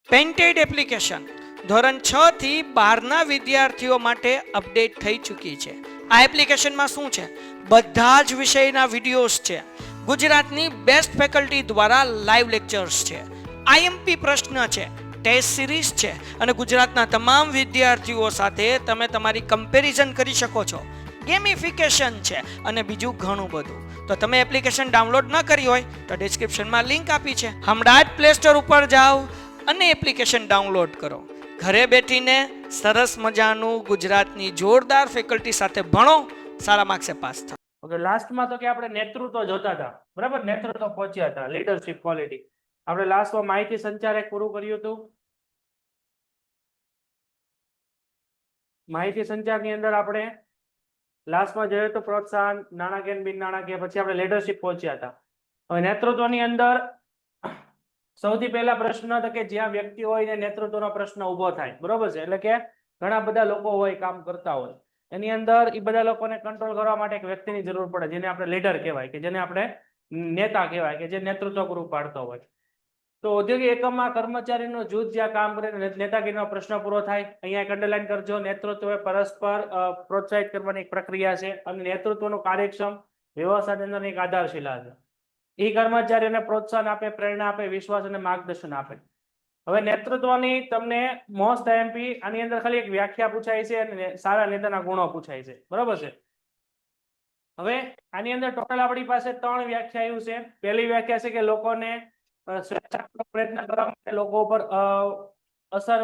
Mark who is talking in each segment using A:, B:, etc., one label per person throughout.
A: Painted application ધોરણ 6 થી 12ના વિદ્યાર્થીઓ માટે અપડેટ થઈ ચૂકી છે. આ એપ્લિકેશનમાં શું છે? બધા જ વિષયના વિડીયોઝ છે. ગુજરાતની બેસ્ટ ફેકલ્ટી દ્વારા લાઈવ લેક્ચર્સ છે. આઈએમપી પ્રશ્ન છે, ટેસ્ટ સિરીઝ છે અને ગુજરાતના તમામ વિદ્યાર્થીઓ સાથે તમે તમારી કમ્પેરિઝન કરી શકો છો. ગેમિફિકેશન છે અને બીજું ઘણું બધું. તો તમે એપ્લિકેશન ડાઉનલોડ ન કરી હોય તો ડિસ્ક્રિપ્શનમાં લિંક આપી છે. હમણાં જ પ્લે સ્ટોર ઉપર જાઓ અને એપ્લિકેશન ડાઉનલોડ કરો. ઘરે બેઠીને સરસ મજાનું ગુજરાતની જોરદાર ફેકલ્ટી સાથે ભણો, સારા માર્ક્સે પાસ થાઓ.
B: ઓકે, લાસ્ટમાં તો કે આપણે નેતૃત્વ જોતા હતા, બરાબર? નેતૃત્વ પહોંચ્યા હતા, લીડરશિપ ક્વોલિટી. આપણે લાસ્ટમાં માહિતી સંચાર એક પૂરું કર્યું હતું. માહિતી સંચારની અંદર આપણે લાસ્ટમાં જોયું તો પ્રોત્સાહન, નાણાકીય, બિન નાણાકીય, પછી આપણે લીડરશિપ પહોંચ્યા હતા. હવે નેતૃત્વની અંદર સૌથી પહેલા પ્રશ્ન હતો કે જ્યાં વ્યક્તિ હોય ને નેતૃત્વનો પ્રશ્ન ઉભો થાય, બરોબર છે? એટલે કે ઘણા બધા લોકો હોય, કામ કરતા હોય, એની અંદર એ બધા લોકોને કંટ્રોલ કરવા માટે એક વ્યક્તિની જરૂર પડે, જેને આપણે લીડર કહેવાય, કે જેને આપણે નેતા કહેવાય, કે જે નેતૃત્વ પૂરું પાડતો હોય. તો ઔદ્યોગિક એકમમાં કર્મચારીનું જૂથ જ્યાં કામ કરે નેતાગીરીનો પ્રશ્ન પૂરો થાય. અહીંયા એક અંડરલાઈન કરજો, નેતૃત્વ એ પરસ્પર પ્રોત્સાહિત કરવાની એક પ્રક્રિયા છે અને નેતૃત્વનું કાર્યક્ષમ વ્યવસ્થાની અંદર એક આધારશિલા છે. એ કર્મચારીઓને પ્રોત્સાહન આપે, પ્રેરણા આપે, વિશ્વાસ અને માર્ગદર્શન આપે. હવે નેતૃત્વની તમને મોસ્ટ આઈએમપી આની અંદર ખાલી એક વ્યાખ્યા પૂછાય છે અને સારા નેતાના ગુણો પૂછાય છે, બરોબર છે? હવે આની અંદર ટોટલ આપણી પાસે 3 વ્યાખ્યાઓ છે. પહેલી વ્યાખ્યા છે કે લોકોને સ્વેચ્છાપૂર્વક પ્રયત્ન કરવા માટે લોકો ઉપર અસર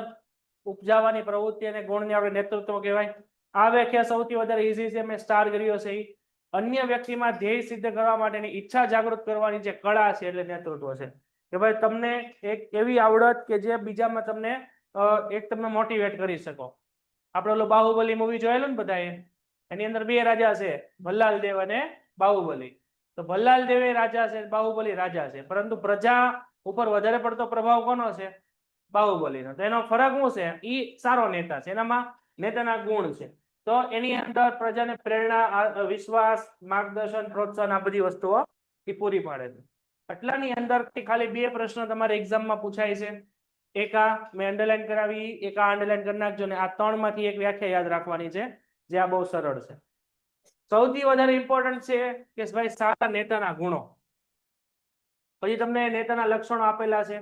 B: ઉપજાવવાની પ્રવૃત્તિ અને ગુણને આપણે નેતૃત્વ કહેવાય. આ વ્યાખ્યા સૌથી વધારે ઈઝી છે, મેં સ્ટાર કર્યો છે. અન્ય વ્યક્તિમાં ધ્યેય સિદ્ધ કરવા માટેની ઈચ્છા જાગૃત કરવાની જે કળા છે એટલે નેતૃત્વ છે. કે ભાઈ તમને એક એવી આવડત કે જે બીજામાં તમને તમે મોટિવેટ કરી શકો. આપણે ઓલો બાહુબલી મૂવી જોયેલું ને બધાએ, એની અંદર 2 રાજા છે, ભલ્લાલ દેવ અને બાહુબલી. તો ભલ્લાલ દેવ એ રાજા છે, બાહુબલી રાજા છે, પરંતુ પ્રજા ઉપર વધારે પડતો પ્રભાવ કોનો છે? બાહુબલીનો. તો એનો ફરક શું છે? ઈ સારો નેતા છે, એનામાં નેતાના ગુણ છે. તો એની અંદર પ્રજાને પ્રેરણા, વિશ્વાસ, માર્ગદર્શન, પ્રોત્સાહન આ બધી વસ્તુઓ એ પૂરી પાડે છે. એટલાની અંદર ખાલી 2 પ્રશ્ન તમારે એક્ઝામમાં પૂછાય છે. એક આ મેં અંડરલાઈન કરાવી, એક આ અંડરલાઈન કરી નાખજો ને આ 3 માંથી એક વ્યાખ્યા યાદ રાખવાની છે, જે આ બહુ સરળ છે. સૌથી વધારે ઇમ્પોર્ટન્ટ છે કે ભાઈ સારા નેતાના ગુણો. પછી તમને નેતાના લક્ષણો આપેલા છે,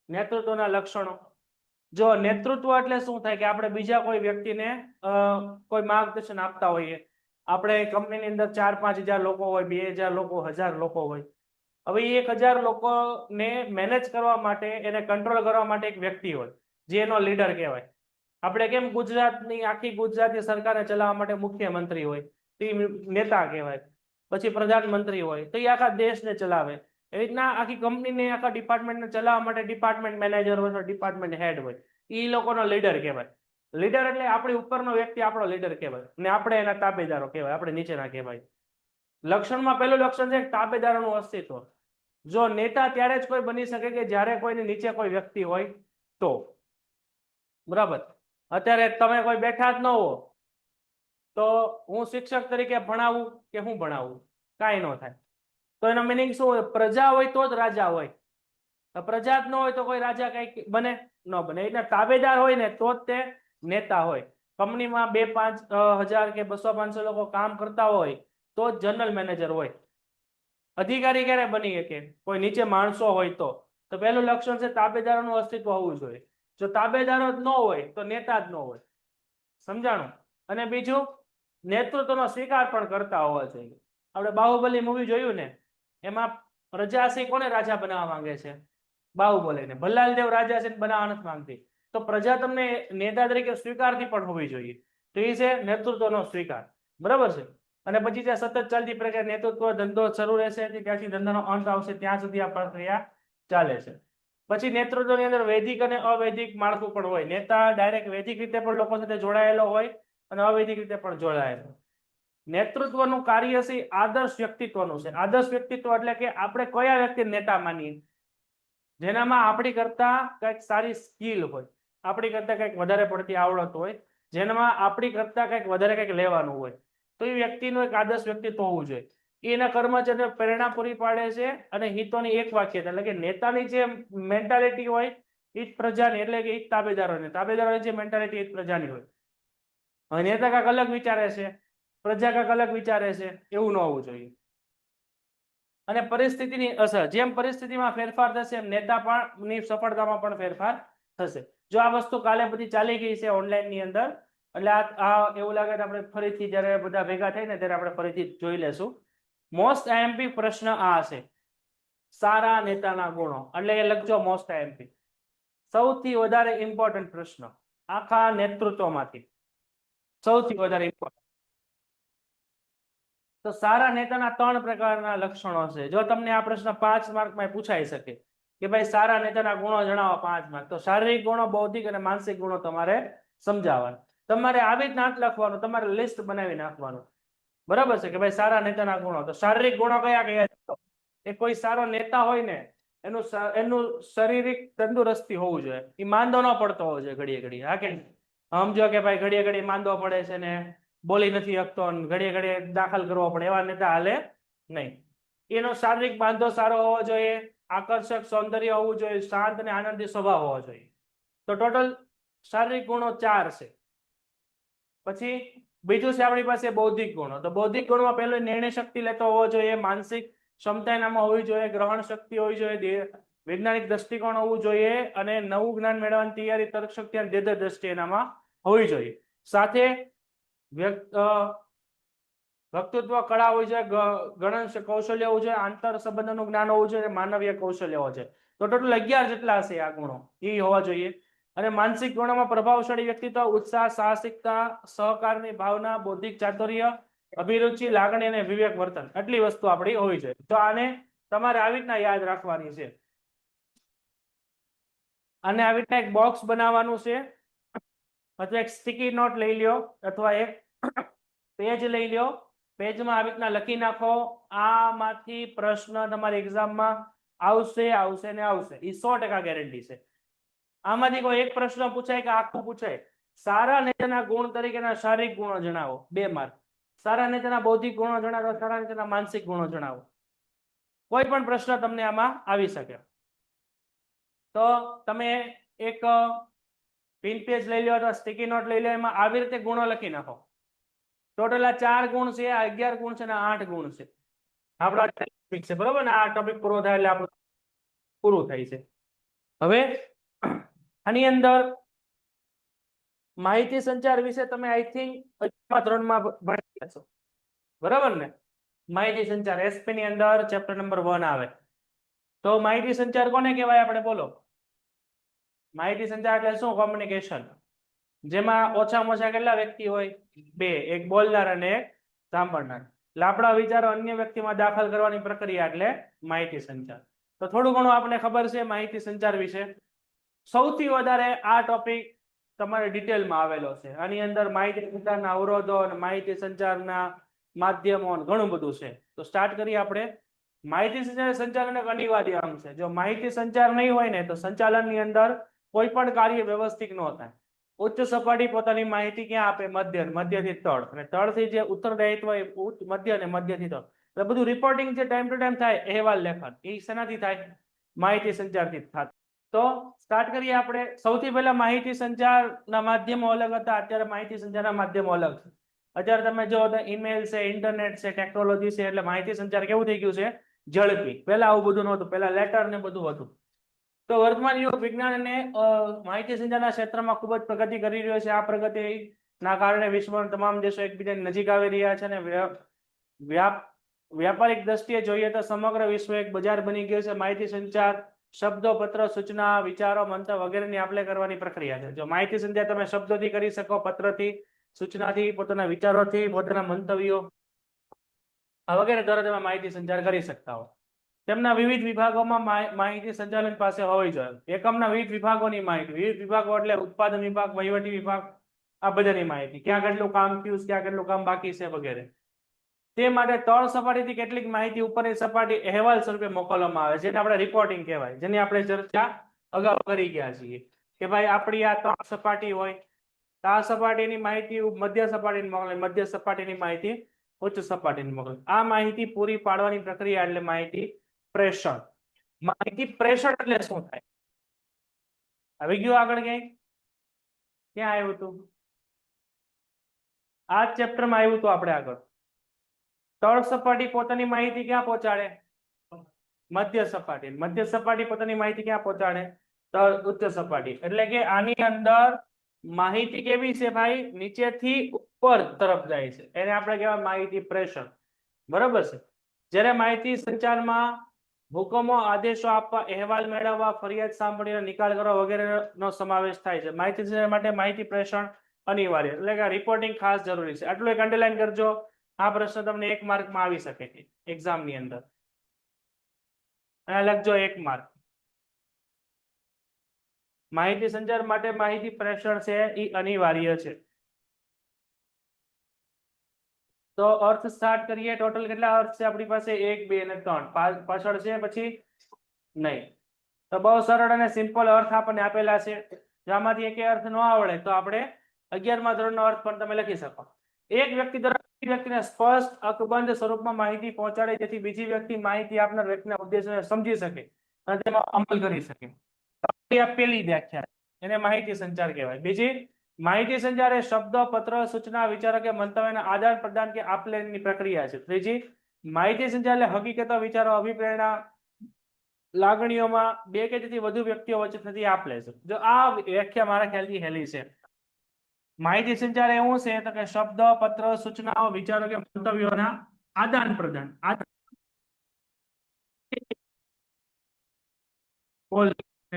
B: નેતૃત્વના લક્ષણો. જો નેતૃત્વ એટલે શું થાય કે આપણે બીજા કોઈ વ્યક્તિને કોઈ માર્ગદર્શન આપતા હોઈએ. આપણે કંપનીની અંદર 4-5 હજાર લોકો હોય, 2000 લોકો, 1000 લોકો હોય. હવે 1000 લોકોને મેનેજ કરવા માટે, એને કંટ્રોલ કરવા માટે એક વ્યક્તિ હોય, જે એનો લીડર કહેવાય. આપણે કેમ ગુજરાતની આખી ગુજરાતની સરકારને ચલાવવા માટે મુખ્યમંત્રી હોય, તે નેતા કહેવાય. પછી પ્રધાનમંત્રી હોય, તો એ આખા દેશને ચલાવે. એવી રીતના આખી કંપનીને, આખા ડિપાર્ટમેન્ટને ચલાવવા માટે ડિપાર્ટમેન્ટ મેનેજર હોય, ડિપાર્ટમેન્ટ હેડ હોય, એ લોકોનો લીડર કહેવાય. લીડર એટલે આપણી ઉપરનો વ્યક્તિ આપણો લીડર કહેવાય અને આપણે એના તાબેદારો કહેવાય, આપણે નીચેના કહેવાય. લક્ષણમાં પહેલું લક્ષણ છે તાબેદારોનું અસ્તિત્વ. જો નેતા ત્યારે જ કોઈ બની શકે કે જ્યારે કોઈની નીચે કોઈ વ્યક્તિ હોય તો, બરાબર? અત્યારે તમે કોઈ બેઠા જ ન હો તો હું શિક્ષક તરીકે ભણાવું કે હું ભણાવું, કાંઈ ન થાય. તો એનો મિનિંગ શું હોય? પ્રજા હોય તો જ રાજા હોય. પ્રજા જ ન હોય તો કોઈ રાજા કઈ બને? ન બને. એટલે તાબેદાર હોય ને તો જ તે નેતા હોય. કંપનીમાં 2-5 હજાર કે 200-500 લોકો કામ કરતા હોય તો જ જનરલ મેનેજર હોય. અધિકારી ક્યારે બની શકે? કોઈ નીચે માણસો હોય તો. તો પહેલું લક્ષણ છે તાબેદારોનું અસ્તિત્વ હોવું જોઈએ. જો તાબેદારો જ ન હોય તો નેતા જ ન હોય. સમજાણું? અને બીજું, નેતૃત્વનો સ્વીકાર પણ કરતા હોવા જોઈએ. આપણે બાહુબલી મૂવી જોયું ને, એમાં પ્રજા કોને રાજા બનાવવા માંગે છે? બાહુબલીને. ભલ્લાલ દેવ રાજા છે બનાવવા નથી માંગતી. તો પ્રજા તમને નેતા તરીકે સ્વીકારતી પણ હોવી જોઈએ. તો એ છે નેતૃત્વનો સ્વીકાર, બરાબર છે? અને પછી ત્યાં સતત ચાલતી પ્રક્રિયા, નેતૃત્વ ધંધો શરૂ રહેશે ત્યાંથી ધંધાનો અંત આવશે ત્યાં સુધી આ પ્રક્રિયા ચાલે છે. પછી નેતૃત્વની અંદર વૈદિક અને અવૈદિક માળખું પણ હોય. નેતા ડાયરેક્ટ વૈદિક રીતે પણ લોકો સાથે જોડાયેલો હોય અને અવૈદિક રીતે પણ જોડાયેલો. નેતૃત્વનું કાર્ય છે આદર્શ વ્યક્તિત્વનું છે. આદર્શ વ્યક્તિત્વ એટલે કે આપણે કયા વ્યક્તિને નેતા માનીએ? જેનામાં આપણી કરતા કંઈક સારી સ્કિલ હોય, આપણી કરતા કંઈક વધારે પડતી આવડત હોય, જેનામાં આપણી કરતા કંઈક વધારે કંઈક લેવાનું હોય, તો એ વ્યક્તિનું એક આદર્શ વ્યક્તિત્વ હોવું જોઈએ. એના કર્મચારીઓને પ્રેરણા પૂરી પાડે છે અને હિતોની એક વાક્યતા, એટલે કે નેતાની જે મેન્ટાલિટી હોય ઈ જ પ્રજાની એટલે કે ઈ જ તાબેદારોની. તાબેદારોની જે મેન્ટાલિટી એ જ પ્રજાની હોય. હવે નેતા કાંઈક અલગ વિચારે છે, પ્રજા કાંઈક અલગ વિચારે છે, એવું ન હોવું જોઈએ. અને પરિસ્થિતિની અસર, જેમ પરિસ્થિતિમાં ફેરફાર થશે એમ નેતા પણ ની સફળતામાં પણ ફેરફાર થશે. જો આ વસ્તુ કાલે બધી ચાલી ગઈ છે ઓનલાઈન ની અંદર, એટલે આ એવું લાગે તો આપણે ફરીથી જ્યારે બધા ભેગા થાય ને ત્યારે આપણે ફરીથી જોઈ લેશું. મોસ્ટ આઈએમપી પ્રશ્ન આ હશે, સારા નેતાના ગુણો, એટલે એ લખજો મોસ્ટ આઈએમપી. સૌથી વધારે ઇમ્પોર્ટન્ટ પ્રશ્ન આખા નેતૃત્વમાંથી, સૌથી વધારે ઇમ્પોર્ટન્ટ. તો સારા નેતાના 3 પ્રકારના લક્ષણો છે. જો તમને આ પ્રશ્ન 5 માર્કમાં પૂછાઈ શકે કે ભાઈ સારા નેતાના ગુણો જણાવો 5 માર્ક, તો શારીરિક ગુણો, બૌદ્ધિક અને માનસિક ગુણો તમારે સમજાવવાના. તમારે આવી જ નાટ લખવાનું, તમારે લિસ્ટ બનાવી નાખવાનું. બરાબર છે કે ભાઈ સારા નેતાના ગુણો. તો શારીરિક ગુણો કયા કયા? એ કોઈ સારો નેતા હોય ને એનું શારીરિક તંદુરસ્તી હોવું જોઈએ, એ માંદો ન પડતો હોવો જોઈએ ઘડીએ ઘડીએ. હા કે સમજો કે ભાઈ ઘડીએ ઘડીએ માંદો પડે છે ને બોલી નથી શકતો, ઘડીએ ઘડીએ દાખલ કરવો પડે, એવા નેતા હાલે નહીં. એનો શારીરિક બાંધો સારો હોવો જોઈએ, આકર્ષક સૌંદર્ય હોવું જોઈએ, શાંત અને આનંદી સ્વભાવ હોવો જોઈએ. તો ટોટલ શારીરિક ગુણો 4 છે. પછી બીજું છે આપણી પાસે બૌદ્ધિક ગુણો. તો બૌદ્ધિક ગુણમાં પહેલું નિર્ણય શક્તિ લેતો હોવો જોઈએ, માનસિક ક્ષમતા એનામાં હોવી જોઈએ, ગ્રહણ શક્તિ હોવી જોઈએ, વૈજ્ઞાનિક દ્રષ્ટિકોણ હોવું જોઈએ, અને નવું જ્ઞાન મેળવવાની તૈયારી, તર્ક શક્તિ અને દેહ દ્રષ્ટિ એનામાં હોવી જોઈએ. સાથે વક્તૃત્વ કળા હોવી જોઈએ, ગણન કૌશલ્ય હોવું જોઈએ, આંતર સંબંધોનું જ્ઞાન હોવું જોઈએ, માનવીય કૌશલ્ય હોવું જોઈએ. તો ટોટલ 11 જેટલા હશે આ ગુણો, એ હોવા જોઈએ. અને માનસિક ગુણોમાં પ્રભાવશાળી વ્યક્તિત્વ, ઉત્સાહ, સાહસિકતા, સહકારની ભાવના, બૌદ્ધિક ચાતુર્ય, અભિરુચિ, લાગણી અને વિવેક વર્તન, આટલી વસ્તુ આપણી હોવી જોઈએ. તો આને તમારે આવી રીતના યાદ રાખવાની છે. અને આવી રીતના એક બોક્સ બનાવવાનું છે, અથવા એક સ્ટીકી નોટ લઈ લ્યો, અથવા એક પેજ લઈ લ્યો. પેજમાં આવી રીતના લખી નાખો, આમાંથી પ્રશ્ન તમારી એક્ઝામમાં આવશે આવશે ને આવશે, એ 100% ગેરંટી છે. આમાંથી કોઈ એક પ્રશ્ન પૂછાય કે આખું પૂછાય, સારા નેતાના ગુણ તરીકેના શારીરિક ગુણો જણાવો, 2 માર્ક. સારા નેતાના બૌદ્ધિક ગુણો જણાવો, સારા નેતાના માનસિક ગુણો જણાવો. કોઈ પણ પ્રશ્ન તમને આમાં આવી શકે. તો તમે એક પિન પેજ લઈ લો અથવા સ્ટીકી નોટ લઈ લો, એમાં આવી રીતે ગુણો લખી નાખો. ટોટલ આ 4 ગુણ છે, આ 11 ગુણ છે, અને 8 ગુણ છે. આપણા ટોપિક છે, બરોબર ને? આ ટોપિક પૂરો થાય એટલે આપણું પૂરું થાય છે. હવે આની અંદર માહિતી સંચાર વિશે તમે આઈ થિંક 3 માં ભણી જશો, બરાબર ને? માહિતી સંચાર એસપી ની અંદર ચેપ્ટર નંબર 1 આવે. તો માહિતી સંચાર કોને કહેવાય આપણે બોલો? માહિતી સંચાર એટલે શું? કોમ્યુનિકેશન. જેમાં ઓછામાં ઓછા કેટલા વ્યક્તિ હોય? 2, એક બોલનાર અને એક સાંભળનાર. એટલે આપણા વિચારો અન્ય વ્યક્તિમાં દાખલ કરવાની પ્રક્રિયા એટલે માહિતી સંચાર. તો થોડું ઘણું આપણે ખબર છે માહિતી સંચાર વિશે. સૌથી વધારે આ ટોપિક તમારે ડિટેલમાં આવેલો છે. આની અંદર માહિતી સંચારના અવરોધો અને માહિતી સંચારના માધ્યમો ઘણું બધું છે. તો સ્ટાર્ટ કરીએ આપણે. માહિતી સંચાલન એક અનિવાર્ય અંગ છે. જો માહિતી સંચાર નહીં હોય ને તો સંચાલનની અંદર કોઈ પણ કાર્ય વ્યવસ્થિત ન થાય. ઉચ્ચ સપાટી પોતાની માહિતી ક્યાં આપે? મધ્યથી તળ, અને તળથી જે ઉત્તરદાયિત્વ એ મધ્ય, અને મધ્યથી તળ. એટલે બધું રિપોર્ટિંગ જે ટાઈમ ટુ ટાઈમ થાય, અહેવાલ લેખન, એ શેનાથી થાય? માહિતી સંચારથી થાય. તો સ્ટાર્ટ કરીએ આપણે. સૌથી પહેલા માહિતી સંચારના માધ્યમો અલગ હતા, અત્યારે માહિતી સંચારના માધ્યમો અલગ છે. અત્યારે તમે જો તો ઈમેલ છે, ઇન્ટરનેટ છે, ટેકનોલોજી છે, એટલે માહિતી સંચાર કેવું થઈ ગયું છે? ઝડપી. પહેલા આવું બધું નહોતું, પહેલા લેટર ને બધું હતું. તો વર્તમાન યુગ વિજ્ઞાન અને માહિતી સંચારના ક્ષેત્રમાં ખૂબ જ પ્રગતિ કરી રહ્યો છે. આ પ્રગતિના કારણે વિશ્વના તમામ દેશો એકબીજાની નજીક આવી રહ્યા છે, અને વ્યાપારિક દ્રષ્ટિએ જોઈએ તો સમગ્ર વિશ્વ એક બજાર બની ગયું છે. માહિતી સંચાર શબ્દો, પત્ર, સૂચના, વિચારો, મંતવ્ય વગેરેની આપ-લે કરવાની પ્રક્રિયા છે. જો માહિતી સંચાર તમે શબ્દોથી કરી શકો, પત્રથી, સૂચનાથી, પોતાના વિચારોથી, પોતાના મંતવ્યો વગેરે દ્વારા તમે માહિતી સંચાર કરી શકતા હો. તેમના વિવિધ વિભાગોમાં માહિતી સંચાલન પાસે હોવી જોઈએ. એકમના વિવિધ વિભાગોની માહિતી. વિવિધ વિભાગો એટલે ઉત્પાદન વિભાગ, વહીવટી વિભાગ, આ બધાની માહિતી. ક્યાં કેટલું કામ થયું, ક્યાં કેટલું કામ બાકી છે વગેરે. તે માટે તળ સપાટીથી કેટલીક માહિતી ઉપરની સપાટી અહેવાલ સ્વરૂપે મોકલવામાં આવે છે, જેને આપણે રિપોર્ટિંગ કહેવાય, જેની આપણે ચર્ચા અગાઉ કરી ગયા છીએ કે ભાઈ આપણી આ 3 સપાટી હોય, આ સપાટીની માહિતી મધ્ય સપાટીને મોકલે, મધ્ય સપાટીની માહિતી ઉચ્ચ સપાટીને મોકલે. આ માહિતી પૂરી પાડવાની પ્રક્રિયા એટલે માહિતી પ્રેષણ. માહિતી પ્રેષણ એટલે શું થાય? આવી ગયું આગળ ક્યાંય? ક્યાં આવ્યું હતું? આ ચેપ્ટરમાં આવ્યું હતું આપણે આગળ. તળ સપાટી પોતાની માહિતી ક્યાં પહોંચાડે? મધ્ય સપાટી. મધ્ય સપાટી પોતાની માહિતી ક્યાં પહોંચાડે? તળ ઉચ્ચ સપાટી. એટલે કે આની અંદર માહિતી કેવી છે ભાઈ? નીચેથી ઉપર તરફ જાય છે, એને આપણે કહેવાય માહિતી પ્રેષણ. બરોબર છે. જ્યારે માહિતી સંચારમાં હુકમો, આદેશો આપવા, અહેવાલ મેળવવા, ફરિયાદ સાંભળીને નિકાલ કરવા વગેરેનો સમાવેશ થાય છે. માહિતી સંચાર માટે માહિતી પ્રેષણ અનિવાર્ય, એટલે કે રિપોર્ટિંગ ખાસ જરૂરી છે. આટલું એક અંડરલાઈન કરજો. આ પ્રશ્ન તમને 1 માર્કમાં આવી શકે છે એક્ઝામની અંદર. અહીંયા લખજો 1 માર્ક. માહિતી સંચાર માટે માહિતી પ્રેષણ છે એ અનિવાર્ય છે. તો અર્થ સ્ટાર્ટ કરીએ. ટોટલ કેટલા અર્થ છે આપણી પાસે? 1 2 અને 3. પાછળ છે પછી નહીં. તો બહુ સરળ અને સિમ્પલ અર્થ આપણને આપેલા છે. જો આમાંથી એક અર્થ ન આવડે તો આપણે 11મા ધોરણનો અર્થ પણ તમે લખી શકો. એક વ્યક્તિ દ્વારા બીજી વ્યક્તિને સ્પષ્ટ અકબંધ સ્વરૂપમાં માહિતી પહોંચાડે જેથી બીજી વ્યક્તિ માહિતી આપનાર વ્યક્તિના ઉદ્દેશોને સમજી શકે અને તેમાં અમલ કરી શકે. આ પહેલી વ્યાખ્યા, એને માહિતી સંચાર કહેવાય. બીજી, માહિતી સંચાર એ શબ્દ, પત્ર, સૂચના, વિચારો કે મંતવ્યના આદાન પ્રદાન કે આપલેની પ્રક્રિયા છે. ત્રીજી, માહિતી સંચાર એટલે હકીકતો, વિચારો, અભિપ્રેરણા, લાગણીઓમાં બે કે તેથી વધુ વ્યક્તિઓ વચ્ચે થતી આપલે છે. જો આ વ્યાખ્યા મારા ખ્યાલથી હેલી છે. માહિતી સંચાર એવું છે તો કે શબ્દ, પત્ર, સૂચનાઓ, વિચારો કે મંતવ્યોના આદાન પ્રદાન.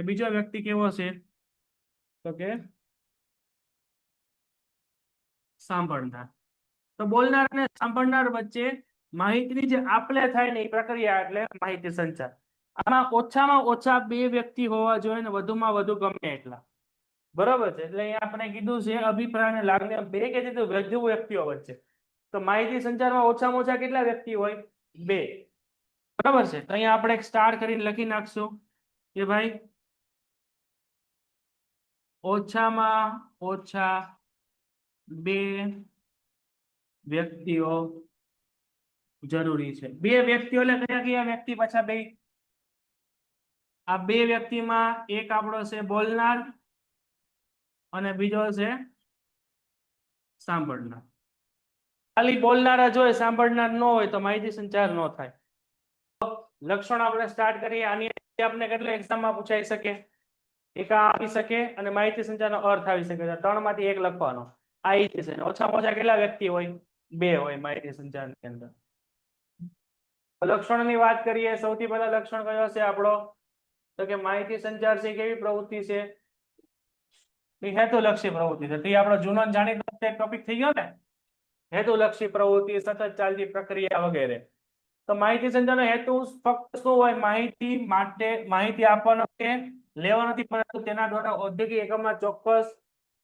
B: બીજો વ્યક્તિ કેવો છે તો કે સાંભળનાર. તો બોલનાર અને સાંભળનાર વચ્ચે માહિતીની જે આપલે થાય ને એ પ્રક્રિયા એટલે માહિતી સંચાર. આમાં ઓછામાં ઓછા 2 વ્યક્તિ હોવા જોઈએ ને વધુમાં વધુ ગમે એટલા. બરોબર છે. એટલે અહીંયા આપણે કીધું છે અભિપ્રાય અને લાગણી 2 કે તેથી વધુ વ્યક્તિઓ વચ્ચે. તો માહિતી સંચારમાં ઓછામાં ઓછા કેટલા વ્યક્તિ હોય? 2. બરોબર છે. તો અહીંયા આપણે એક સ્ટાર કરીને લખી નાખશું કે ભાઈ ઓછામાં ઓછા 2 વ્યક્તિઓ જરૂરી છે. 2 વ્યક્તિઓ એટલે કયા કયા વ્યક્તિ? પાછા 2. આ 2 વ્યક્તિમાં એક આપણો છે બોલનાર અને બીજો છે સાંભળનાર. ખાલી બોલનારા જોઈએ, સાંભળનાર ન હોય તો માહિતી સંચાર ન થાય. લક્ષણ આપણે સ્ટાર્ટ કરીએ. આની આપણે કેટલા એક્ઝામમાં પૂછાઈ શકે? એક આવી શકે અને માહિતી સંચારનો અર્થ આવી શકે. 3 માંથી 1 લખવાનો. આ છે. ઓછામાં ઓછા કેટલા વ્યક્તિ હોય? 2 હોય માહિતી સંચારની અંદર. લક્ષણોની વાત કરીએ. સૌથી પહેલા લક્ષણ કયો છે આપણો? તો કે માહિતી સંચાર છે કેવી પ્રવૃત્તિ છે? હેતુલક્ષી પ્રવૃત્તિ છે. તે આપણો જૂનો જાણીતો ટોપિક થઈ ગયો ને, હેતુલક્ષી પ્રવૃત્તિ, સતત ચાલતી પ્રક્રિયા વગેરે. તો માહિતી સંચારનો હેતુ ફક્ત શું હોય? માહિતી માટે માહિતી આપવાનો કે લેવાનો નથી, પરંતુ તેના દ્વારા ઔદ્યોગિક એકમમાં ચોક્કસ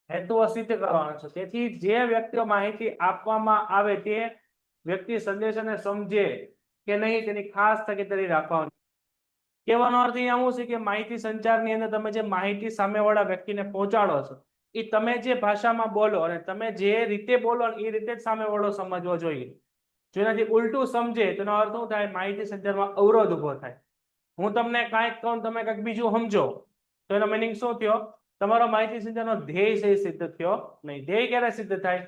B: હેતુઓ સિદ્ધ કરવાનો છે. તેથી જે વ્યક્તિઓ માહિતી આપવામાં આવે તે વ્યક્તિ સંદેશાને સમજે કે નહીં તેની ખાસ તકેદારી રાખવાની. કહેવાનો અર્થ અહીંયા શું છે કે માહિતી સંચારની અંદર તમે જે માહિતી સામેવાળા વ્યક્તિને પહોંચાડો છો એ તમે જે ભાષામાં બોલો અને તમે જે રીતે બોલો એ રીતે જ સામેવાળો સમજવો જોઈએ. જો એનાથી ઉલટું સમજે તેનો અર્થ શું થાય? માહિતી સંચારમાં અવરોધ ઉભો થાય. હું તમને કાંઈક કહું, તમે કંઈક બીજું સમજો તો એનો મિનિંગ શું થયો? તમારો માહિતી સંચારનો ધ્યેય છે સિદ્ધ થયો નહીં. ધ્યેય ક્યારે સિદ્ધ થાય?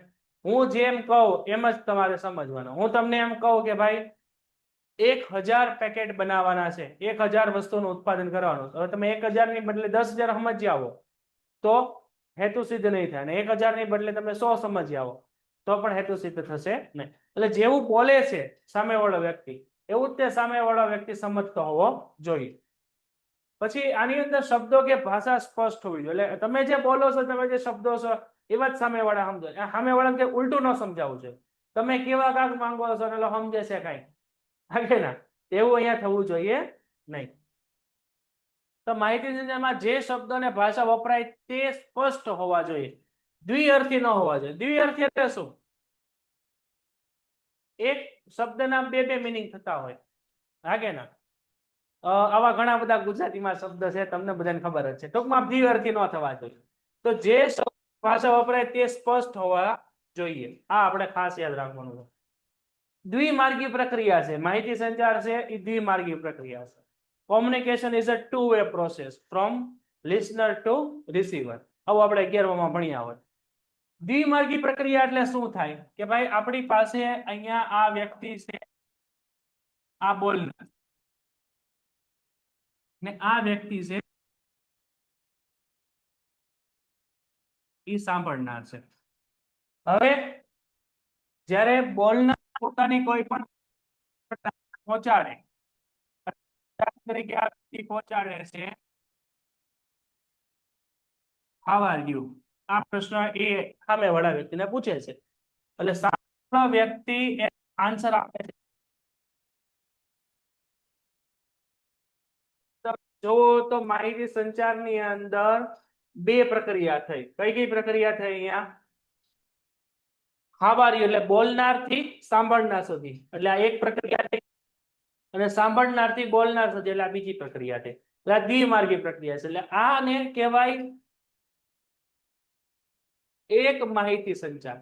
B: હું જેમ કહું એમ જ તમારે સમજવાનું. હું તમને એમ કહું કે ભાઈ 1000 પેકેટ બનાવવાના છે, 1000 વસ્તુનું ઉત્પાદન કરવાનું. હવે તમે 1000 ની બદલે 10,000 સમજી આવો તો હેતુ સિદ્ધ નહીં થાય, અને 1000 ની બદલે તમે 100 સમજી આવો તો પણ હેતુ સિદ્ધ થશે નહીં. એટલે જેવું બોલે છે સામેવાળો વ્યક્તિ એવું જ તે સામેવાળો વ્યક્તિ સમજતો હોવો જોઈએ. પછી આની અંદર શબ્દો કે ભાષા સ્પષ્ટ હોવી જોઈએ. એટલે તમે જે બોલો છો, તમે જે શબ્દો છો એવા જ સામેવાળા સમજો. સામેવાળાને કે ઉલટું ન સમજાવવું છે. તમે કેવા કાંક માંગો છો એટલે સમજે છે કાંઈ, હાકે ના? એવું અહીંયા થવું જોઈએ નહીં. તો માહિતી સંચારમાં જે શબ્દો અને ભાષા વપરાય તે સ્પષ્ટ હોવા જોઈએ, દ્વિઅર્થી ન હોવા જોઈએ. દ્વિઅર્થી એટલે શું? એક શબ્દના બે મિનિંગ થતા હોય, હાકે ના? આવા ઘણા બધા ગુજરાતીમાં શબ્દ છે, તમને બધાને ખબર જ છે. ટૂંકમાં દ્વિઅર્થી ન થવા જોઈએ. તો જે ભાષા વપરાય તે સ્પષ્ટ હોવા જોઈએ. આ આપણે ખાસ યાદ રાખવાનું છે. દ્વિમાર્ગી પ્રક્રિયા છે માહિતી સંચાર છે, એ દ્વિમાર્ગી પ્રક્રિયા છે. Communication is a 2-way process from listener to receiver. આવું આપણે 11માં ભણ્યા હોય. દ્વિમાર્ગી પ્રક્રિયા એટલે શું થાય કે ભાઈ આપણી પાસે અહીંયા આ વ્યક્તિ છે, આ બોલનાર, ને આ વ્યક્તિ છે એ સાંભળનાર છે. હવે જ્યારે બોલનાર પોતાની કોઈ પણ પહોંચાડે, તરીકે આ વ્યક્તિ પહોંચાડે છે હાઉ આર યુ, આ પ્રશ્ન એ સામેવાળા વ્યક્તિને પૂછે છે એટલે સામેવાળો વ્યક્તિ આન્સર આપે છે. જો તો માહિતી સંચારની અંદર બે પ્રક્રિયા થઈ. કઈ પ્રક્રિયા થઈ અહીંયા? હાઉ આર યુ એટલે બોલનાર થી સાંભળનાર સુધી, એટલે આ એક પ્રક્રિયા થઈ, અને સાંભળનાર થી બોલનાર સુધી એટલે આ બીજી પ્રક્રિયા થઈ. એટલે આ દ્વિમાર્ગી પ્રક્રિયા છે. એટલે આને કહેવાય એક માહિતી સંચાર.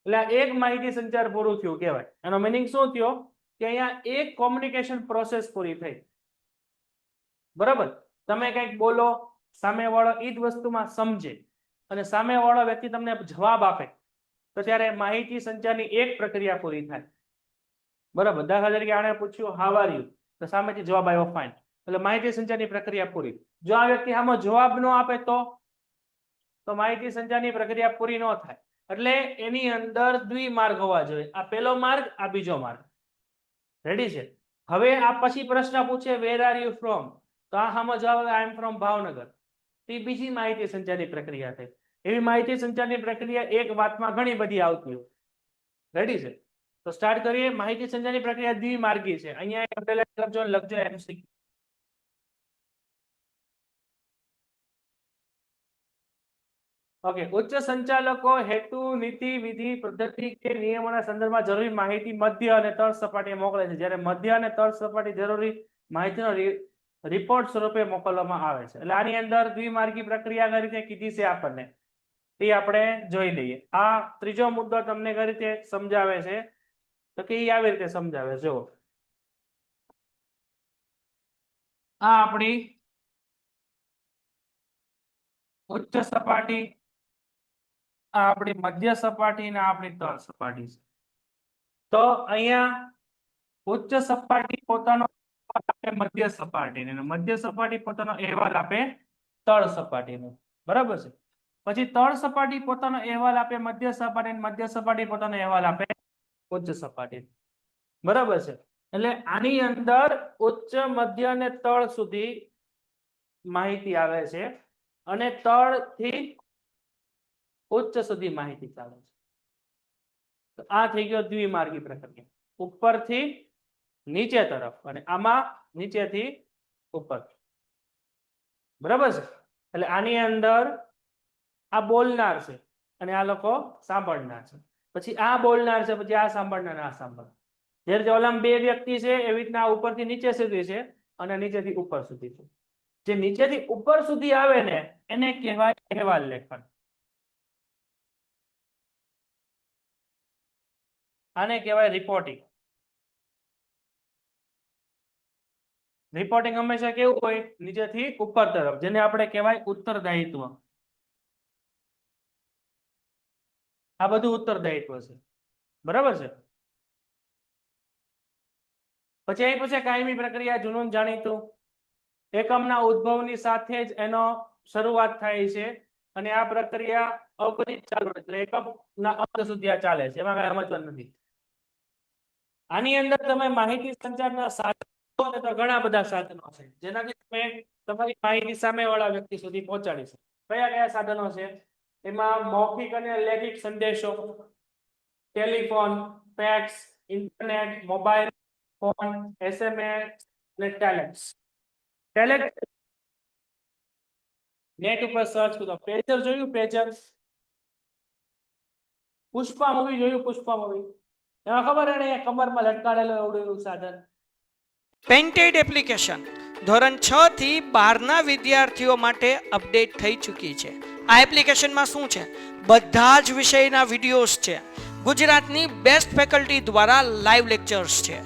B: એટલે એક માહિતી સંચાર પૂરું થયું કહેવાય. એનો મીનિંગ શું થયો કે અહીંયા એક કોમ્યુનિકેશન પ્રોસેસ પૂરી થઈ. બરાબર, તમે કંઈક બોલો, સામેવાળો એ જ વસ્તુમાં સમજે અને સામેવાળો વ્યક્તિ તમને જવાબ આપે તો ત્યારે માહિતી સંચારની એક પ્રક્રિયા પૂરી થાય. બરાબર, દાખલા તરીકે આને પૂછ્યું હાઉ આર યુ, તો સામેથી જવાબ આવ્યો ફાઇન, એટલે માહિતી સંચારની પ્રક્રિયા પૂરી. જો આ વ્યક્તિ આમાં જવાબ ન આપે તો માહિતી સંચારની પ્રક્રિયા પૂરી ન થાય. એટલે એની અંદર દ્વિમાર્ગ હોવા જોઈએ. આ પહેલો માર્ગ, આ બીજો માર્ગ. રેડી છે? હવે આ પછી પ્રશ્ન પૂછે વેર આર યુ ફ્રોમ, તો આ આમાં જવાબ આઈ એમ ફ્રોમ ભાવનગર. તે બીજી માહિતી સંચારની પ્રક્રિયા થઈ. એવી માહિતી સંચારની પ્રક્રિયા એક વાતમાં ઘણી બધી આવતી હોય. રેડી છે? તો સ્ટાર્ટ કરીએ. માહિતી સંચારની પ્રક્રિયા દ્વિમાર્ગી છે. અહીંયા લખજો એમસીક્યુ. ઓકે, ઉચ્ચ સંચાલકો હેતુ, નીતિ, વિધિ, પદ્ધતિ કે નિયમોના સંદર્ભમાં જરૂરી માહિતી મધ્ય અને તળ સપાટીએ મોકલે છે. જ્યારે મધ્ય અને તળ સપાટી જરૂરી માહિતીનો રિપોર્ટ સ્વરૂપે મોકલવામાં આવે છે. એટલે આની અંદર દ્વિમાર્ગી પ્રક્રિયા કઈ રીતે કીધી છે આપણને, તે આપણે જોઈ લઈએ. આ ત્રીજો મુદ્દો તમને કઈ રીતે સમજાવે છે તો કે આવી રીતે સમજાવે. જો આ આપણી ઉચ્ચ સપાટી, આ આપણી મધ્ય સપાટી ને આપણી તળ સપાટી છે. તો અહીંયા ઉચ્ચ સપાટી પોતાનો મધ્ય સપાટીને, મધ્ય સપાટી પોતાનો અહેવાલ આપે તળ સપાટીનો. બરાબર છે? પછી તળ સપાટી પોતાનો અહેવાલ આપે મધ્ય સપાટી, મધ્ય સપાટી પોતાનો અહેવાલ આપે ઉચ્ચ સપાટી. બરાબર છે? એટલે આની અંદર ઉચ્ચ, મધ્ય અને તળ સુધી માહિતી આવે છે અને તળ થી ઉચ્ચ સુધી માહિતી ચાલે છે. તો આ થઈ ગયો દ્વિમાર્ગી પ્રક્રિયા. ઉપરથી નીચે તરફ અને આમાં નીચેથી ઉપર. બરાબર છે? એટલે આની અંદર આ બોલનાર છે અને આ લોકો સાંભળનાર છે. પછી આ બોલનાર છે, પછી આ સાંભળનાર, આ સાંભળનાર. જે રીતે ઓલામાં બે વ્યક્તિ છે એવી રીતના ઉપરથી નીચે સુધી છે અને નીચેથી ઉપર સુધી છે. જે નીચેથી ઉપર સુધી આવે ને એને કહેવાય અહેવાલ લેખન. આને કહેવાય રિપોર્ટિંગ. રિપોર્ટિંગ હંમેશા કેવું હોય? નીચેથી ઉપર તરફ, જેને આપણે કહેવાય ઉત્તરદાયિત્વ. આ બધું ઉત્તરદાયિત્વ છે. બરાબર છે? પછી અહીં પછી કાયમી પ્રક્રિયા, જૂનું જાણીતું. એકમના ઉદ્ભવની સાથે જ એનો શરૂઆત થાય છે અને આ પ્રક્રિયા અવધિ ચાલુ રહે, એટલે એકમના અંત સુધી આ ચાલે છે. એમાં કઈ સમજવાનું નથી. આની અંદર તમે માહિતી સંચારના સાધનો, તો ઘણા બધા સાધનો છે જેનાથી તમે તમારી માહિતી સામેવાળા વ્યક્તિ સુધી પહોંચાડી શકો. કયા કયા સાધનો છે? એમાં મૌખિક અને લેખિત સંદેશો, telephone, fax, internet, mobile phone, SMS અને ટેલેક્સ. નેટ ઉપર સર્ચ કરો. પેજર જોયું? પેજર, પુષ્પા મૂવી જોયું? પુષ્પા મૂવી એમાં ખબર એને કમરમાં લટકાડેલો એવું સાધન.
A: પેન્ટેડ એપ્લિકેશન ધોરણ 6 થી 12ના વિદ્યાર્થીઓ માટે અપડેટ થઈ ચૂકી છે. આ એપ્લિકેશનમાં શું છે? બધા જ વિષયના વિડીયોઝ છે. ગુજરાતની બેસ્ટ ફેકલ્ટી દ્વારા લાઈવ લેક્ચર્સ છે.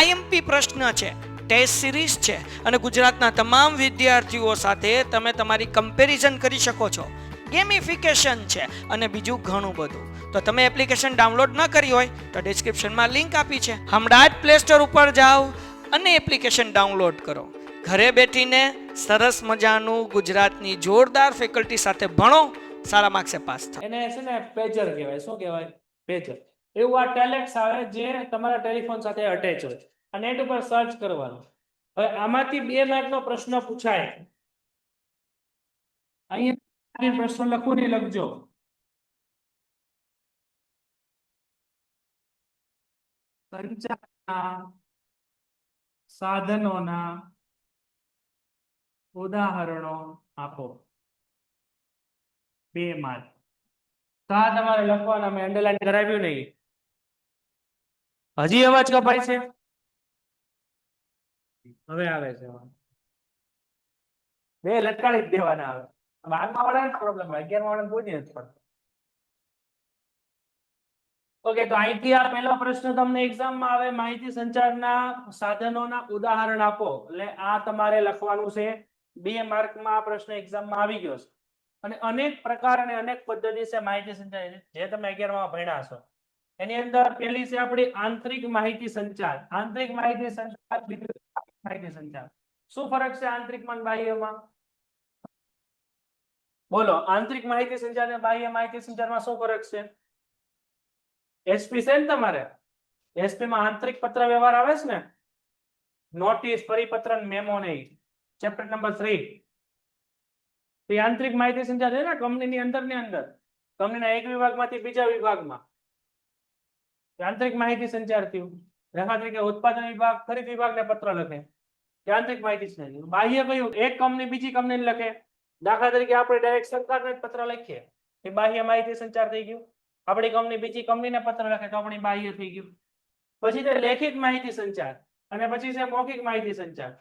A: IMP પ્રશ્ન છે. ટેસ્ટ સિરીઝ છે અને ગુજરાતના તમામ વિદ્યાર્થીઓ સાથે તમે તમારી કમ્પેરિઝન કરી શકો છો. ગેમિફિકેશન છે અને બીજું ઘણું બધું. તો તમે એપ્લિકેશન ડાઉનલોડ ન કરી હોય તો ડિસ્ક્રિપ્શનમાં લિંક આપી છે. હમણાં જ પ્લે સ્ટોર ઉપર જાઓ અને એપ્લિકેશન ડાઉનલોડ કરો. ઘરે બેઠીને સરસ મજાનું ગુજરાતની જોરદાર ફેકલ્ટી સાથે ભણો, સારા માર્ક્સે પાસ થાઓ.
B: એને છે ને પેજર કહેવાય. શું કહેવાય? પેજર. એવું આ ટેલેક્સ આવે જે તમારા ટેલિફોન સાથે અટેચ હોય અને નેટ ઉપર સર્ચ કરવાનું. હવે આમાંથી 2 માર્કનો પ્રશ્ન પૂછાય. અહીંયા પ્રશ્ન લખું ને લખજો. સંચારના સાધનોના ઉદાહરણો આપો. 2 માર્ક. તો આ તમારે લખવાના. મેં અંડરલાઈન કરાવ્યું નહીં. હજી અવાજ કપાય છે? હવે આવે છે. 2 લટકાડી જ દેવાના આવે. 12મા વાળાને પ્રોબ્લેમ હોય, 11મા વાળાને કોઈ નથી પડતો. ઓકે, તો અહીંથી આ પહેલો પ્રશ્ન તમને એક્ઝામમાં આવે, માહિતી સંચારના સાધનોના ઉદાહરણ આપો. એટલે આ તમારે લખવાનું છે. 2 માર્કમાં આ પ્રશ્ન એક્ઝામમાં આવી ગયો છે. અને અનેક પ્રકાર અને અનેક પદ્ધતિ છે માહિતી સંચાર, જે તમે 11મા ભણ્યા છો. એની અંદર પહેલી છે આપણી આંતરિક માહિતી સંચાર. આંતરિક માહિતી સંચાર, માહિતી સંચાર. શું ફરક છે આંતરિકમાં અને બાહ્યમાં? બોલો, આંતરિક માહિતી સંચાર અને બાહ્ય માહિતી સંચારમાં શું ફરક છે? એસપી છે ને તમારે? એસપી માં આંતરિક પત્ર વ્યવહાર આવે છે ને, નોટિસ, પરિપત્ર, મેમો નહીં. Chapter number 3. તે આંતરિક માહિતી સંચાર છે ને, કંપનીની અંદર કંપનીના એક વિભાગમાંથી બીજા વિભાગમાં આંતરિક માહિતી સંચાર થયું. દાખલા તરીકે ઉત્પાદન વિભાગ ખરીદ વિભાગને પત્ર લખે, આંતરિક માહિતી સંચાર. બાહ્ય કયું? એક કંપની બીજી કંપનીને લખે. દાખલા તરીકે આપણે ડાયરેક્ટ સરકારને પત્ર લખીએ, એ બાહ્ય માહિતી સંચાર થઈ ગયું. આપણી કંપની બીજી કંપનીને પત્ર લખે તો આપણી બાહ્ય થઈ ગયું. પછી છે લેખિત માહિતી સંચાર અને પછી છે મૌખિક માહિતી સંચાર.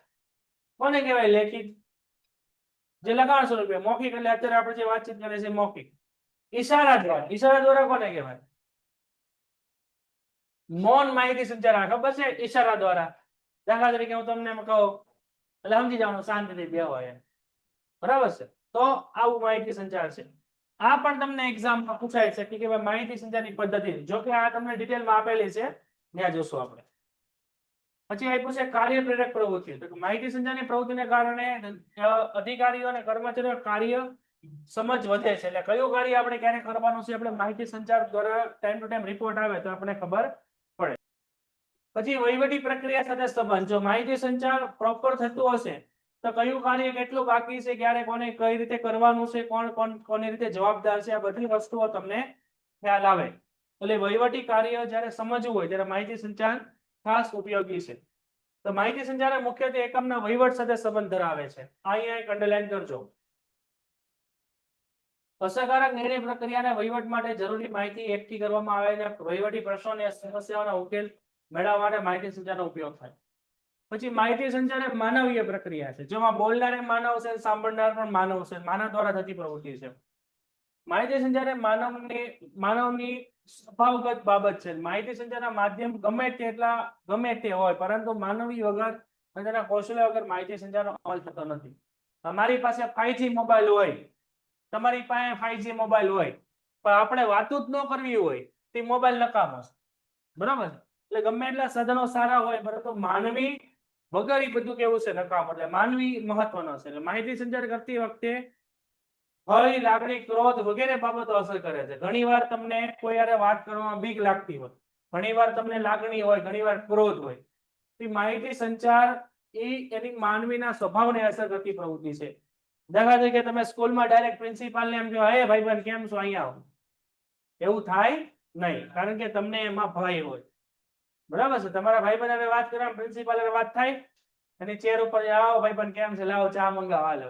B: કોને કહેવાય લેખિત? જે લખાણ સ્વરૂપે. મૌખિક એટલે અત્યારે આપણે જે વાતચીત કરીએ છીએ મૌખિક. ઈશારા દ્વારા. ઈશારા દ્વારા કોને કહેવાય? મૌન માહિતી સંચાર. ખબર છે? ઈશારા દ્વારા. દાખલા તરીકે હું તમને કહું એટલે સમજી જવાનું, શાંતિથી બેહો એમ. બરાબર છે? તો આવું માહિતી સંચાર છે. આ પણ તમને એક્ઝામમાં પૂછાય છે કે ભાઈ માહિતી સંચારની પદ્ધતિ. જો કે આ તમને ડિટેલમાં આપેલી છે, ત્યાં જોશું આપણે. પછી આપ્યું છે કાર્ય પ્રેરક પ્રવૃત્તિ. તો માહિતી સંચારની પ્રવૃત્તિને કારણે અધિકારીઓ અને કર્મચારીઓ કાર્ય સમજ વધે છે. એટલે કયું કાર્ય આપણે ક્યારે કરવાનું છે, આપણે માહિતી સંચાર દ્વારા ટાઈમ ટુ ટાઈમ રિપોર્ટ આવે તો આપણે ખબર પડે. પછી વહીવટી પ્રક્રિયા સાથે સંબંધ. જો માહિતી સંચાર પ્રોપર થતું હશે તો કયું કાર્ય કેટલું બાકી છે, ક્યારે કોને કઈ રીતે કરવાનું છે, કોણ કોની રીતે જવાબદાર છે, આ બધી વસ્તુઓ તમને ખ્યાલ આવે. એટલે વહીવટી કાર્ય જ્યારે સમજવું હોય ત્યારે માહિતી સંચાર ખાસ ઉપયોગી છે. તો માહિતી સંચાર મુખ્યત્વે એકમના વહીવટ સાથે સંબંધ ધરાવે છે. અહીંયા એક અંડરલાઈન કરજો. અસરકારક નિર્ણય પ્રક્રિયા અને વહીવટ માટે જરૂરી માહિતી એકઠી કરવામાં આવે છે. વહીવટી પ્રશ્નો અને સમસ્યાઓના ઉકેલ મેળવવા માટે માહિતી સંચારનો ઉપયોગ થાય. પછી માહિતી સંચાર એ માનવીય પ્રક્રિયા છે, જેમાં બોલનાર એ માનવ છે, સાંભળનાર પણ માનવ છે. માનવ દ્વારા થતી પ્રવૃત્તિ છે. માહિતી સંચાર એ માનવની સ્વભાવગત બાબત છે. માહિતી સંચારના માધ્યમ ગમે તે હોય, પરંતુ માનવી વગર અને તેના કૌશલ્ય વગર માહિતી સંચારનો અમલ થતો નથી. તમારી પાસે 5G મોબાઈલ હોય, તમારી પાસે 5G મોબાઈલ હોય, પણ આપણે વાતો જ ન કરવી હોય તે મોબાઈલ નકામો છે. બરાબર? એટલે ગમે એટલા સાધનો સારા હોય, પરંતુ માનવી વગર એ બધું કેવું છે? નકામો. એટલે માનવી મહત્વનો છે. એટલે માહિતી સંચાર કરતી વખતે ભય, લાગણી, ક્રોધ વગેરે બાબતો અસર કરે છે. ઘણીવાર તમને કોઈ હારે વાત કરવામાં બીક લાગતી હોય, ઘણીવાર તમને લાગણી હોય, ઘણીવાર ક્રોધ હોય. તે માહિતી સંચાર એની માનવીના સ્વભાવને અસર કરતી પ્રવૃત્તિ છે. દાખલા તરીકે તમે સ્કૂલમાં ડાયરેક્ટ પ્રિન્સિપાલને એમ કહો, હે ભાઈબંધ કેમ છો, અહીંયા આવો, એવું થાય નહીં, કારણ કે તમને એમાં ભય હોય. બરાબર છે? તમારા ભાઈબંધ હારે વાત કરવા પ્રિન્સિપાલ હારે વાત થાય, એની ચેર ઉપર આવો ભાઈબંધ કેમ છે, લાવો ચા મંગાવા લો,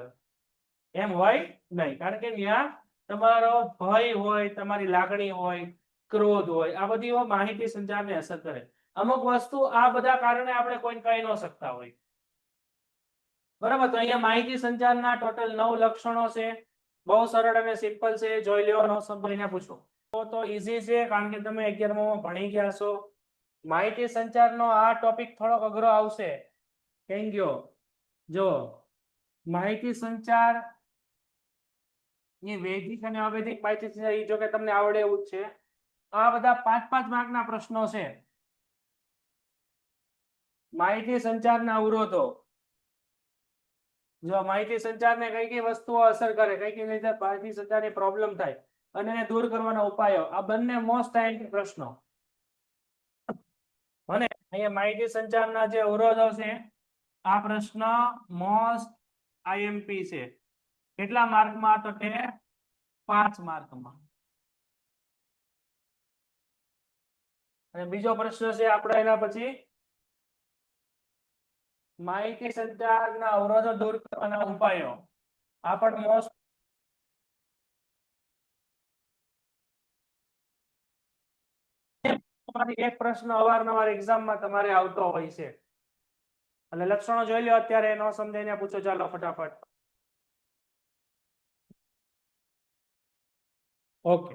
B: એમ હોય નહીં, કારણ કે ત્યાં તમારો ભય હોય, તમારી લાગણી હોય, ક્રોધ હોય. આ બધી માહિતી સંચારને અસર કરે. અમુક વસ્તુ આ બધા કારણે આપણે કોઈને કહી ન શકતા હોય. બરાબર? તો અહીંયા માહિતી સંચારના ટોટલ 9 લક્ષણો છે. બહુ સરળ અને સિમ્પલ છે. જોઈ લેવાનો, સંભાળીને પૂછો તો ઈઝી છે, કારણ કે તમે 11માં ભણી ગયા છો. માહિતી સંચારનો આ ટોપિક થોડોક અઘરો આવશે, કેમ ગયો જો માહિતી સંચાર એ વૈદિક અને અવૈદિક માહિતી સંચાર એ જો કે તમને આવડે એવું જ છે. આ બધા 5-5 માર્કના પ્રશ્નો છે. માહિતી સંચારના અવરોધો, જો માહિતી સંચારને કઈ કઈ વસ્તુઓ અસર કરે, કઈ કઈ રીતે માહિતી સંચારની પ્રોબ્લેમ થાય અને એને દૂર કરવાના ઉપાયો, આ બંને મોસ્ટ આઈએમપી પ્રશ્નો. અને અહીંયા માહિતી સંચારના જે અવરોધો છે આ પ્રશ્ન મોસ્ટ આઈએમપી છે. કેટલા માર્કમાં? તો કે 5 માર્કમાં. અને બીજો પ્રશ્ન છે આપણે એના પછી માહિતી સંચારના અવરોધો દૂર કરવાના ઉપાયો. આ પણ મોસ્ટ એક પ્રશ્ન અવારનવાર એક્ઝામમાં તમારે આવતો હોય છે. અને લક્ષણો જોઈ લો અત્યારે, ન સમજાઈને પૂછો. ચાલો ફટાફટ. ઓકે,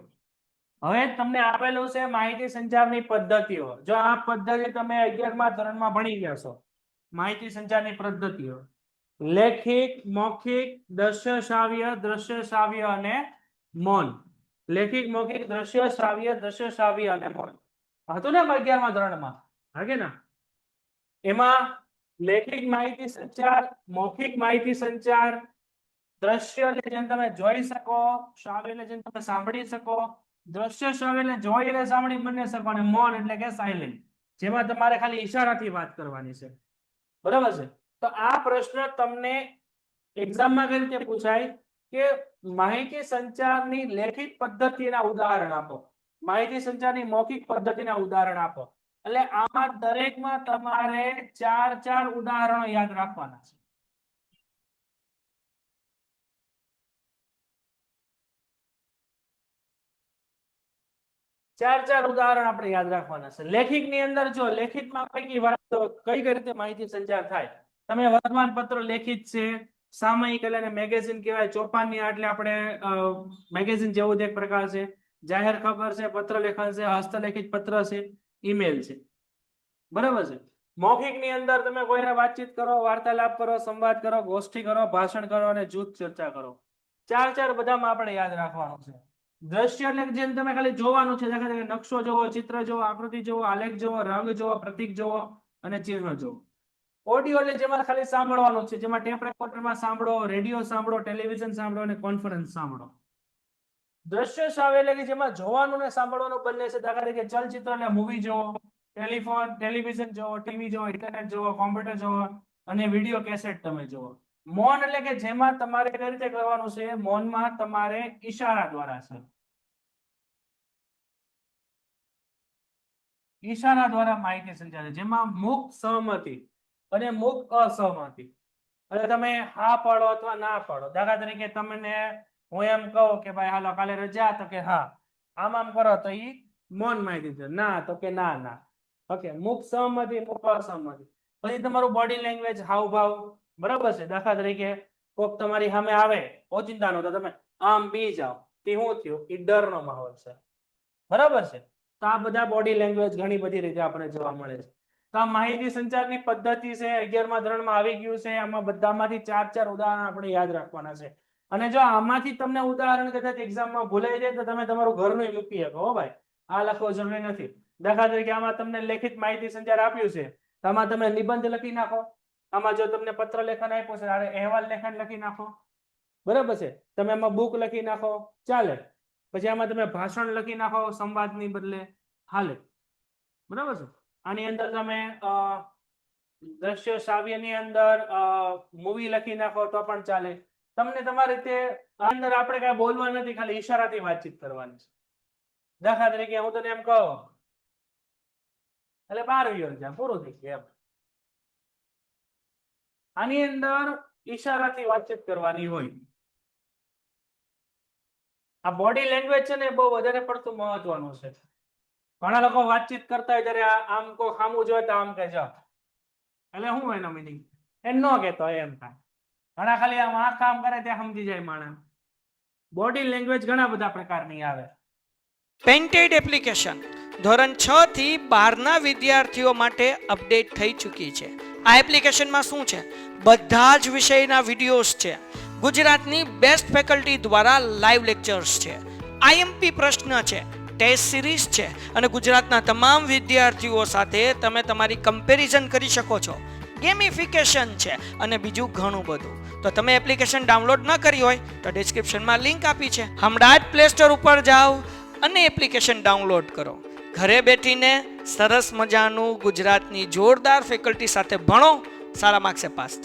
B: હવે તમને આપેલું છે માહિતી સંચારની પદ્ધતિઓ. જો આ પદ્ધતિ તમે 11મા ધોરણમાં ભણી ગયા છો, માહિતી સંચારની પદ્ધતિઓ લેખિત, મૌખિક, દ્રશ્ય શ્રાવ્ય અને મૌન. લેખિત, મૌખિક, દ્રશ્ય શ્રાવ્ય અને મૌન હતું ને 11મા ધોરણમાં? હાકે ના? એમાં લેખિત માહિતી સંચાર, મૌખિક માહિતી સંચાર, દ્રશ્ય એટલે જેને તમે જોઈ શકો, શ્રાવ્ય એટલે જેને તમે સાંભળી શકો, દ્રશ્ય શ્રાવ્ય એટલે જોઈ અને સાંભળી બંને શકો, અને મૌન એટલે કે સાયલેન્ટ, જેમાં તમારે ખાલી ઈશારાથી વાત કરવાની છે. બરાબર છે? તો આ પ્રશ્ન તમને એક્ઝામમાં કઈ રીતે પૂછાય કે માહિતી સંચારની લેખિત પદ્ધતિના ઉદાહરણ આપો, માહિતી સંચારની મૌખિક પદ્ધતિના ઉદાહરણ આપો. એટલે આમાં દરેકમાં તમારે 4 ઉદાહરણો યાદ રાખવાના છે. 4 ઉદાહરણ આપણે યાદ રાખવાના છે. લેખિતની અંદર જો લેખિતમાં કઈ રીતે માહિતી સંચાર થાય. તમે વર્તમાનપત્ર લેખિત છે, સામયિક એટલે મેગેઝિન કહેવાય, ચોપાની એટલે આપણે મેગેઝિન જેવું જ એક પ્રકાર છે, જાહેર ખબર છે, પત્ર લેખન છે, હસ્તલેખિત પત્ર છે, ઈમેલ છે. બરાબર છે? મૌખિકની અંદર તમે કોઈને વાતચીત કરો, વાર્તાલાપ કરો, સંવાદ કરો, ગોષ્ઠી કરો, ભાષણ કરો અને જૂથ ચર્ચા કરો. 4 બધામાં આપણે યાદ રાખવાનું છે. દ્રશ્ય એટલે જેમ તમે ખાલી જોવાનું છે, નકશો જોવો, ચિત્ર જોવો, આકૃતિ જોવો, આલેખ જોવો, રંગ જોવો, પ્રતીક જોવો અને ચિહ્ન જોવો. ઓડિયો એટલે જેમાં ખાલી સાંભળવાનું છે, જેમાં ટેપ રેકોર્ડરમાં સાંભળો, રેડિયો સાંભળો, ટેલિવિઝન સાંભળો અને કોન્ફરન્સ સાંભળો. દ્રશ્ય શ્રાવ્ય એટલે કે જેમાં જોવાનું ને સાંભળવાનું બંને છે. દાખલા તરીકે ચલચિત્ર એટલે મૂવી જોવો, ટેલિવિઝન જોવો, ટીવી જોવો, ઇન્ટરનેટ જોવો, કોમ્પ્યુટર જોવો અને વિડીયો કેસેટ તમે જોવો. મૌન એટલે કે જેમાં તમારે કઈ રીતે કરવાનું છે, મૌનમાં તમારે ઈશારા દ્વારા છે, ઈશારા દ્વારા માહિતી સંચાર છે, જેમાં મુક્ત સહમતિ અને મુક્ત અસહમતિ. એટલે તમે હા પાડો અથવા ના પાડો. દાખલા તરીકે તમને હું એમ કહું કે ભાઈ હાલો કાલે રજા, તો કે હા, આમ કરો તો ઈ મૌન માહિતી છે, ના તો કે ના. ઓકે, મુક્ત સહમતિ, મુક્ત અસહમતિ. પછી તમારું બોડી લેંગ્વેજ, હાવભાવ. બરાબર છે? દાખલા તરીકે કોક તમારી સામે આવે ઓચિંતાનો, તો તમે આમ બી જાઓ, તે શું થયું? એ ડરનો માહોલ છે. બરાબર છે? તો આ બધા બોડી લેંગ્વેજ ઘણી બધી રીતે આપણે જોવા મળે છે. તો આ માહિતી સંચારની પદ્ધતિ છે, 11મા ધોરણમાં આવી ગયું છે. આમાં બધામાંથી 4 ઉદાહરણ આપણે યાદ રાખવાના છે. અને જો આમાંથી તમને ઉદાહરણ કદાચ એક્ઝામમાં ભૂલાઈ જાય તો તમે તમારું ઘરનું મૂકી શકો. હો ભાઈ, આ લખવો જરૂરી નથી. દાખલા તરીકે આમાં તમને લેખિત માહિતી સંચાર આપ્યું છે, તો આમાં તમે નિબંધ લખી નાખો. આમાં જો તમને પત્ર લેખન આપ્યું છે, અહેવાલ લેખન લખી નાખો. બરાબર છે? તમે આમાં બુક લખી નાખો, ચાલે. પછી આમાં તમે ભાષણ લખી નાખો, સંવાદની બદલે, હાલે. બરાબર છે? આની અંદર તમે દ્રશ્ય શ્રાવ્યની અંદર મૂવી લખી નાખો તો પણ ચાલે. તમને તમારી રીતે અંદર આપણે કઈ બોલવા નથી, ખાલી ઈશારાથી વાતચીત કરવાની છે. દાખલા તરીકે હું તને એમ કહું એટલે 12 જા પૂરું થઈ ગયું એમ. આની અંદર ઈશારાથી વાતચીત કરવાની હોય. આ બોડી લેંગ્વેજ છે ને, બહુ વધારે પડતું મહત્વનું છે. ઘણા લોકો વાતચીત કરતા હોય ત્યારે આમ કો સામું જોઈ તો આમ કે જો, એટલે શું એનો મીનિંગ એ ન કહેતો એમ થાય. ઘણા ખાલી આમ આંખ કામ કરે ત્યાં સમજી જાય માણસ. બોડી લેંગ્વેજ ઘણા બધા પ્રકારની આવે.
A: પેન્ટેડ એપ્લિકેશન ધોરણ 6 થી 12ના વિદ્યાર્થીઓ માટે અપડેટ થઈ ચૂકી છે. આ એપ્લિકેશનમાં શું છે, બધા જ વિષયના વિડીયોઝ છે, ગુજરાતની બેસ્ટ ફેકલ્ટી દ્વારા લાઈવ લેક્ચર્સ છે, આઈએમપી પ્રશ્ન છે, ટેસ્ટ સિરીઝ છે અને ગુજરાતના તમામ વિદ્યાર્થીઓ સાથે તમે તમારી કમ્પેરિઝન કરી શકો છો, ગેમિફિકેશન છે અને બીજું ઘણું બધું. તો તમે એપ્લિકેશન ડાઉનલોડ ન કરી હોય તો ડિસ્ક્રિપ્શનમાં લિંક આપી છે, હમણાં જ પ્લે સ્ટોર ઉપર જાઓ અને એપ્લિકેશન ડાઉનલોડ કરો. ઘરે બેઠીને સરસ મજાનું ગુજરાતની જોરદાર ફેકલ્ટી સાથે ભણો, સારા માર્ક્સે પાસ થાઓ.